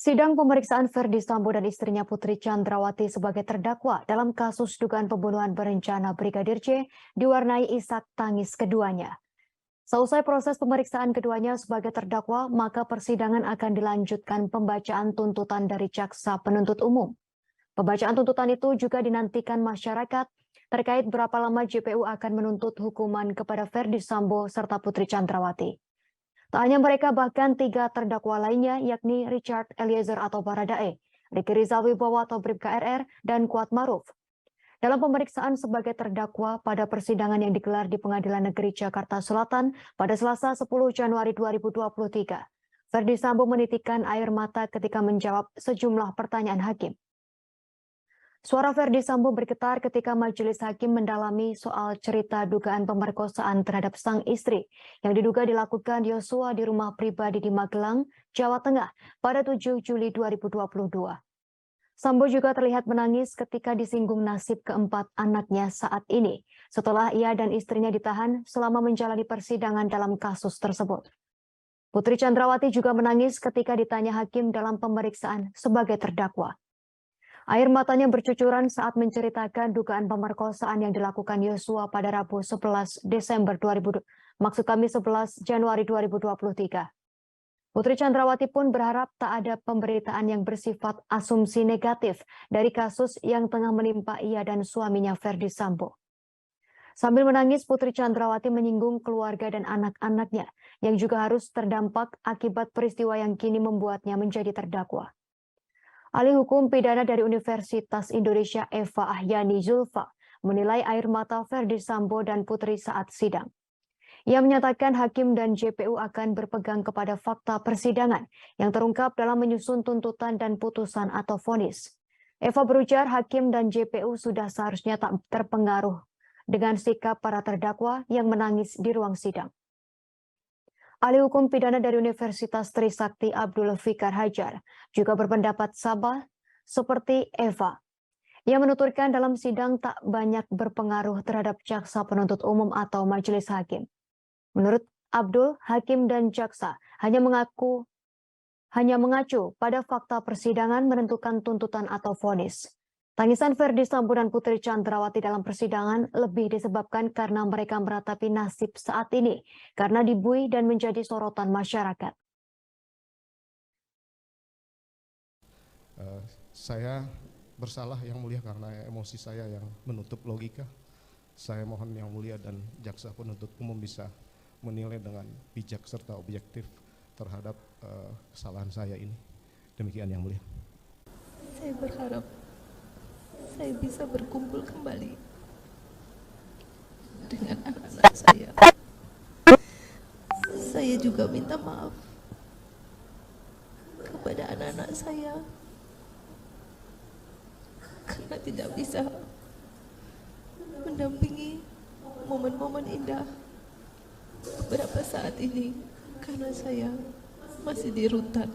Sidang pemeriksaan Verdi Sambo dan istrinya Putri Chandrawati sebagai terdakwa dalam kasus dugaan pembunuhan berencana Brigadir J diwarnai isak tangis keduanya. Seusai proses pemeriksaan keduanya sebagai terdakwa, maka persidangan akan dilanjutkan pembacaan tuntutan dari jaksa penuntut umum. Pembacaan tuntutan itu juga dinantikan masyarakat terkait berapa lama JPU akan menuntut hukuman kepada Verdi Sambo serta Putri Chandrawati. Tak hanya mereka, bahkan 3 terdakwa lainnya yakni Richard Eliezer atau Baradae, Riki Rizal Wibowo atau Bribka RR, dan Kuat Maruf. Dalam pemeriksaan sebagai terdakwa pada persidangan yang digelar di Pengadilan Negeri Jakarta Selatan pada Selasa 10 Januari 2023, Verdi Sambo menitikkan air mata ketika menjawab sejumlah pertanyaan hakim. Suara Verdi Sambo bergetar ketika majelis hakim mendalami soal cerita dugaan pemerkosaan terhadap sang istri yang diduga dilakukan Yosua di rumah pribadi di Magelang, Jawa Tengah pada 7 Juli 2022. Sambo juga terlihat menangis ketika disinggung nasib keempat anaknya saat ini setelah ia dan istrinya ditahan selama menjalani persidangan dalam kasus tersebut. Putri Chandrawati juga menangis ketika ditanya hakim dalam pemeriksaan sebagai terdakwa. Air matanya bercucuran saat menceritakan dugaan pemerkosaan yang dilakukan Yosua pada Rabu 11 Januari 2023. Putri Chandrawati pun berharap tak ada pemberitaan yang bersifat asumsi negatif dari kasus yang tengah menimpa ia dan suaminya Verdi Sambo. Sambil menangis, Putri Chandrawati menyinggung keluarga dan anak-anaknya yang juga harus terdampak akibat peristiwa yang kini membuatnya menjadi terdakwa. Ahli hukum pidana dari Universitas Indonesia Eva Ahyani Zulfa menilai air mata Verdi Sambo dan Putri saat sidang. Ia menyatakan hakim dan JPU akan berpegang kepada fakta persidangan yang terungkap dalam menyusun tuntutan dan putusan atau vonis. Eva berujar hakim dan JPU sudah seharusnya tak terpengaruh dengan sikap para terdakwa yang menangis di ruang sidang. Ahli hukum pidana dari Universitas Trisakti Abdul Fikar Hajar juga berpendapat sama seperti Eva. Ia menuturkan dalam sidang tak banyak berpengaruh terhadap jaksa penuntut umum atau majelis hakim. Menurut Abdul, hakim dan jaksa hanya mengacu pada fakta persidangan menentukan tuntutan atau vonis. Tangisan Verdi Sambo dan Putri Chandrawati dalam persidangan lebih disebabkan karena mereka meratapi nasib saat ini karena dibui dan menjadi sorotan masyarakat. Saya bersalah yang mulia karena emosi saya yang menutup logika. Saya mohon yang mulia dan jaksa penuntut umum bisa menilai dengan bijak serta objektif terhadap kesalahan saya ini. Demikian yang mulia. Saya berharap saya bisa berkumpul kembali dengan anak-anak saya. Saya juga minta maaf kepada anak-anak saya karena tidak bisa mendampingi momen-momen indah beberapa saat ini karena saya masih di rutan.